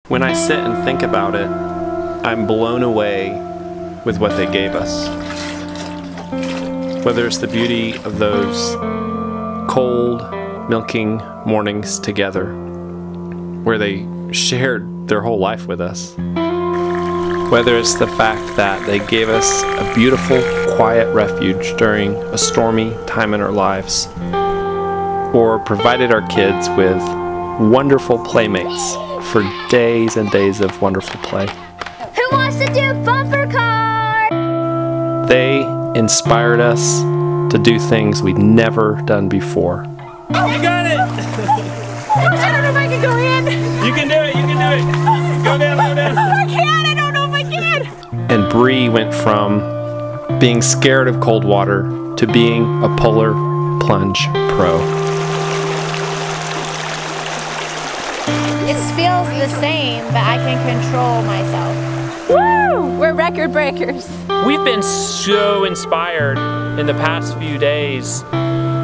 When I sit and think about it, I'm blown away with what they gave us. Whether it's the beauty of those cold, milking mornings together, where they shared their whole life with us. Whether it's the fact that they gave us a beautiful, quiet refuge during a stormy time in our lives, or provided our kids with wonderful playmates for days and days of wonderful play. Who wants to do bumper car? They inspired us to do things we'd never done before. Oh, you got it! I don't know if I can go in. You can do it, you can do it. Go down, go down. I can't, I don't know if I can. And Bree went from being scared of cold water to being a polar plunge pro. It feels the same, but I can control myself. Woo! We're record breakers. We've been so inspired in the past few days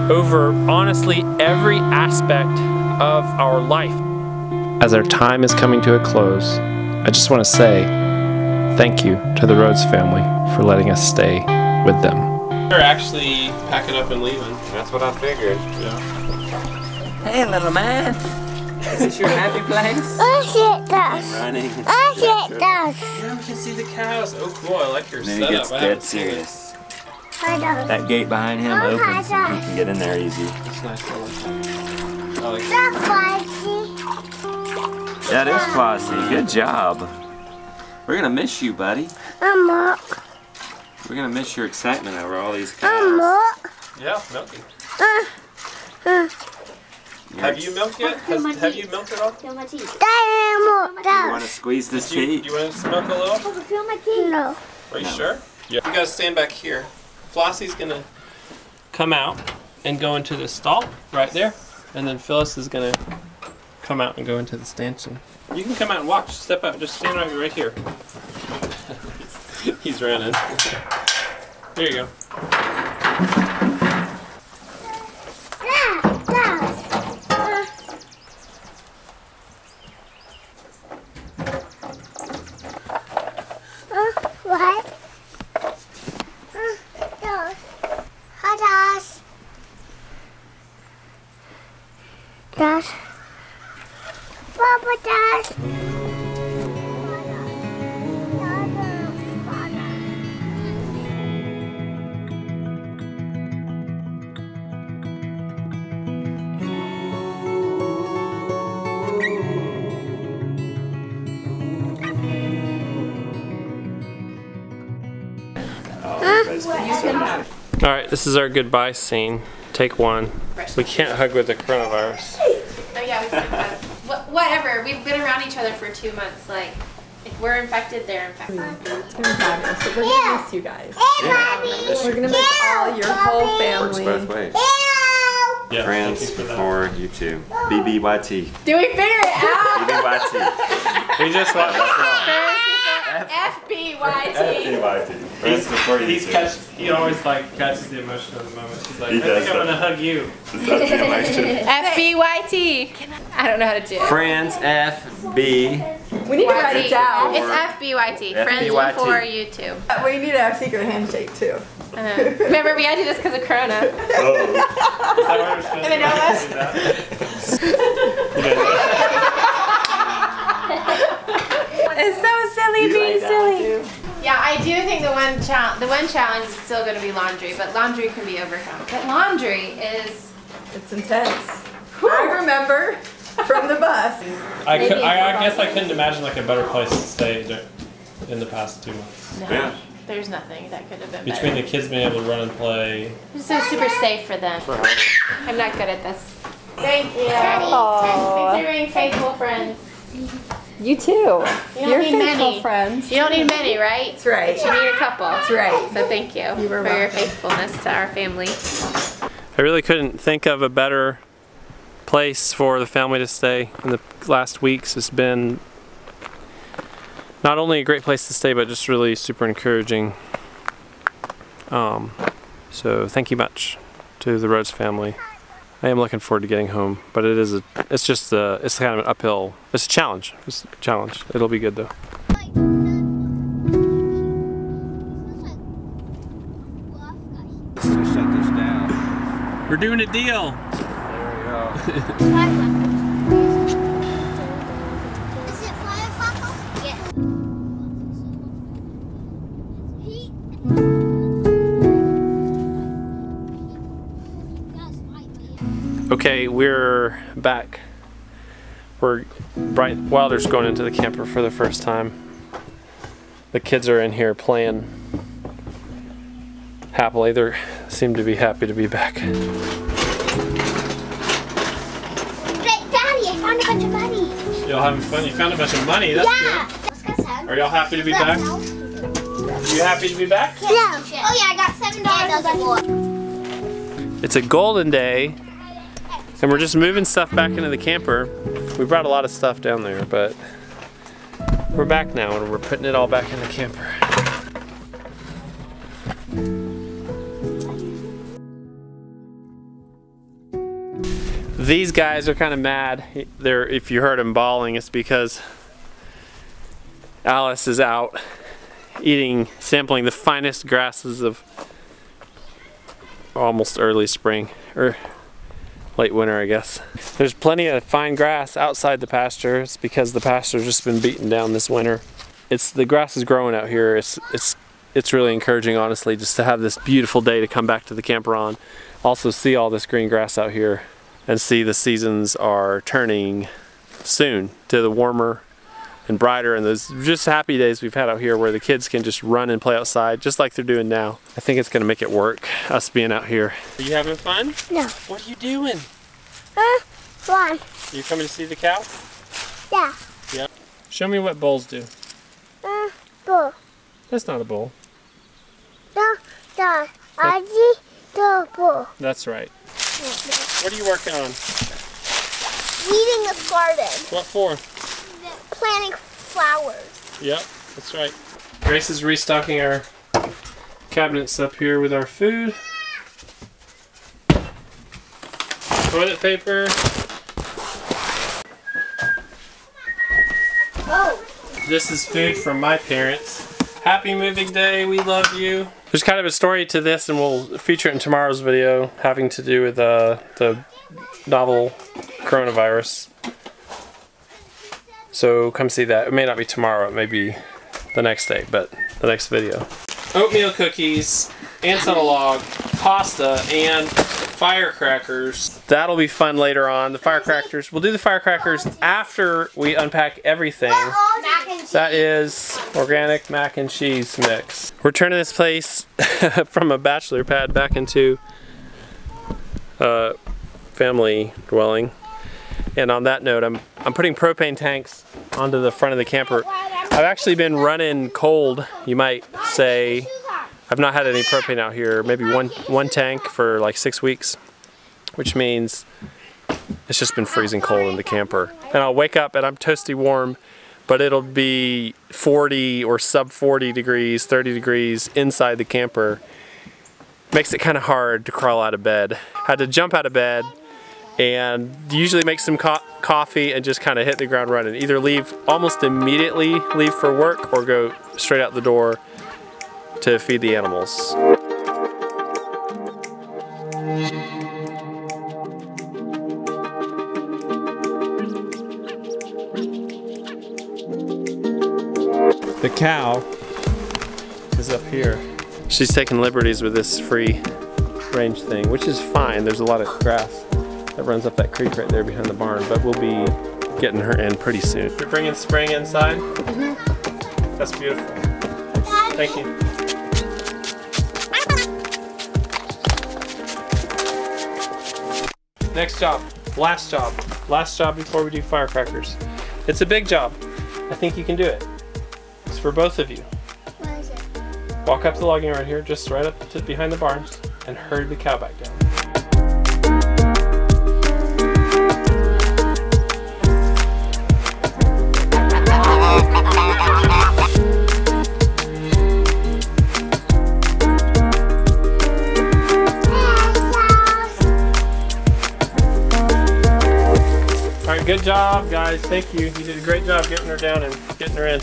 over honestly every aspect of our life. As our time is coming to a close, I just want to say thank you to the Rhodes family for letting us stay with them. We're actually packing up and leaving. That's what I figured. Yeah. Hey, little man. Is this your happy place? It does. Running. It does. Yeah, we can see the cows. Oh, cool. I like your And then setup. he gets I dead haven't seen it. serious. I know. That gate behind him opens and he can get in there easy. It's nice. I like it. That's spicy. That is Flossie. Good job. We're gonna miss you, buddy. Look. We're gonna miss your excitement over all these Look. cows. Yeah, milking. Have you milked yet? Have you milked at all? Feel my teeth. You Want to squeeze this Do teat? you want to milk a little? Feel my teeth. No. Are you sure? Yeah. You guys stand back here. Flossie's gonna come out and go into the stall right there, and then Phyllis is gonna come out and go into the stanchion. You can come out and watch. Step out. Just stand right here. He's running. There you go. What? Dash. Dash. Papa Dash. All right, this is our goodbye scene. Take one. We can't hug with the coronavirus. Oh yeah, we can. Whatever. We've been around each other for 2 months. Like, if we're infected, they're infected. It's gonna be fabulous. But we're gonna miss you guys. We're gonna miss all your whole Works family. both ways. Yeah, Friends thank you for that. for YouTube. BBYT. Do we figure it out? BBYT. We just watched. FBYT. BBYT. Friends before YouTube. He always like catches the emotion of the moment. He's like, He I think does I'm that. gonna hug you. Is that the emotion? FBYT. I don't know how to do it. Friends FB. We need to write it down. It's FBYT. Friends FBYT. for YouTube. We need to have secret handshake too. Remember, we had to do this because of Corona. And they know us? It's so silly being silly. Yeah, I do think the one challenge is still going to be laundry, but laundry can be overcome. But laundry is... It's intense. I remember from the bus. I guess I couldn't imagine like a better place to stay in the past 2 months. No, Yeah. there's nothing that could have been Between better. the kids being able to run and play. It's so super safe for them. I'm not good at this. Thank you. Aw. Considering faithful friends. You too. You don't You're need faithful many. friends. You don't need many, right? That's right. But you need a couple. That's right. So thank you, You were for your welcome. faithfulness to our family. I really couldn't think of a better place for the family to stay in the last weeks. It's been not only a great place to stay, but just really super encouraging. So thank you much to the Rhodes family. I am looking forward to getting home, but it's kind of an uphill. It's a challenge. It's a challenge. It'll be good though. Let's shut this down. We're doing a deal. There we go. Is it firefox? Yeah. Okay, we're back. Bright Wilder's going into the camper for the first time. The kids are in here playing happily. They seem to be happy to be back. Daddy, I found a bunch of money. Y'all having fun? You found a bunch of money. That's good. Are y'all happy to be back? You happy to be back? Yeah. Oh yeah, I got $7. It's a golden day, and we're just moving stuff back into the camper. We brought a lot of stuff down there, but we're back now, and we're putting it all back in the camper. These guys are kind of mad. If you heard them bawling, it's because Alice is out sampling the finest grasses of almost early spring, or late winter, I guess. There's plenty of fine grass outside the pasture. It's because the pasture's just been beaten down this winter. The grass is growing out here. It's really encouraging, honestly, just to have this beautiful day to come back to the camper on. Also see all this green grass out here and see the seasons are turning soon to the warmer and brighter, and those just happy days we've had out here where the kids can just run and play outside just like they're doing now. I think it's gonna make it work, us being out here. Are you having fun? No. What are you doing? One. You coming to see the cow? Yeah. Yeah. Show me what bowls do. Bull. That's not a bowl. Bull. That's right. What are you working on? Weeding the garden. What for? Planting flowers. Yep, that's right. Grace is restocking our cabinets up here with our food. Toilet paper. Oh. This is food from my parents. Happy moving day, we love you. There's kind of a story to this, and we'll feature it in tomorrow's video, having to do with the novel coronavirus. So come see that. It may not be tomorrow, it may be the next day, but the next video. Oatmeal cookies, ants on a log, pasta, and firecrackers. That'll be fun later on. The firecrackers. We'll do the firecrackers after we unpack everything. That is organic mac and cheese mix. We're turning this place from a bachelor pad back into a family dwelling. And on that note, I'm putting propane tanks onto the front of the camper. I've actually been running cold, you might say. I've not had any propane out here, maybe one tank for like 6 weeks, which means it's just been freezing cold in the camper. And I'll wake up and I'm toasty warm, but it'll be 40 or sub 40 degrees, 30 degrees inside the camper. Makes it kind of hard to crawl out of bed. Had to jump out of bed and usually make some coffee and just kind of hit the ground running. Either leave almost immediately, leave for work, or go straight out the door to feed the animals. The cow is up here. She's taking liberties with this free range thing, which is fine. There's a lot of grass that runs up that creek right there behind the barn, but we'll be getting her in pretty soon. You're bringing spring inside? Mm-hmm. That's beautiful. Thank you. Next job, last job before we do firecrackers. It's a big job. I think you can do it. It's for both of you. What is it? Walk up the logging right here, just right up to behind the barns, and herd the cow back down. job, guys. Thank you. You did a great job getting her down and getting her in.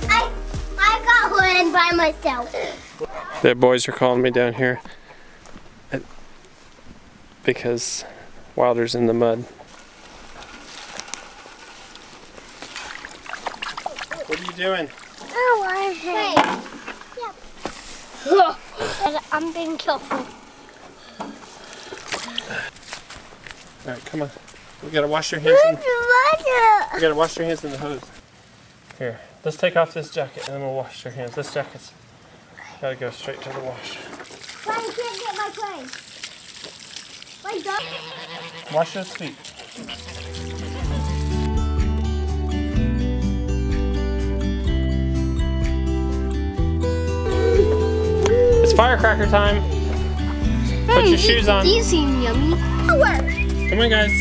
I got her in by myself. The boys are calling me down here because Wilder's in the mud. What are you doing? I'm being careful. All right, come on. We gotta wash your hands. We gotta wash your hands in the hose. Here, let's take off this jacket and then we'll wash your hands. This jacket's gotta go straight to the wash. I can't get my plane. My dog. Wash those feet. It's firecracker time. Put your shoes on. These seem yummy. Come on, guys.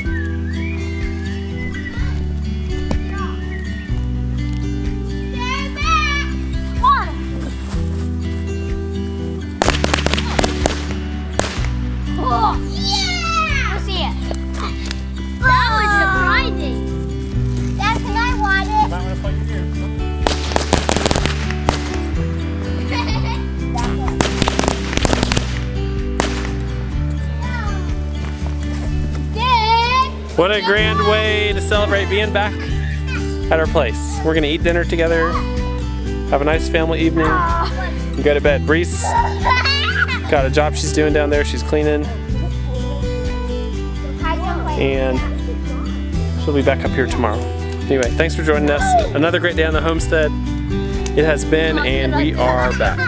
Oh, yeah! Let's see it. That was surprising. Dad, can I want You it? might want to plug your ears. What a grand way to celebrate being back at our place. We're gonna eat dinner together, have a nice family evening, and go to bed. Breeze got a job she's doing down there. She's cleaning, and she'll be back up here tomorrow. Anyway, thanks for joining us. Another great day on the homestead. It has been, and we are back.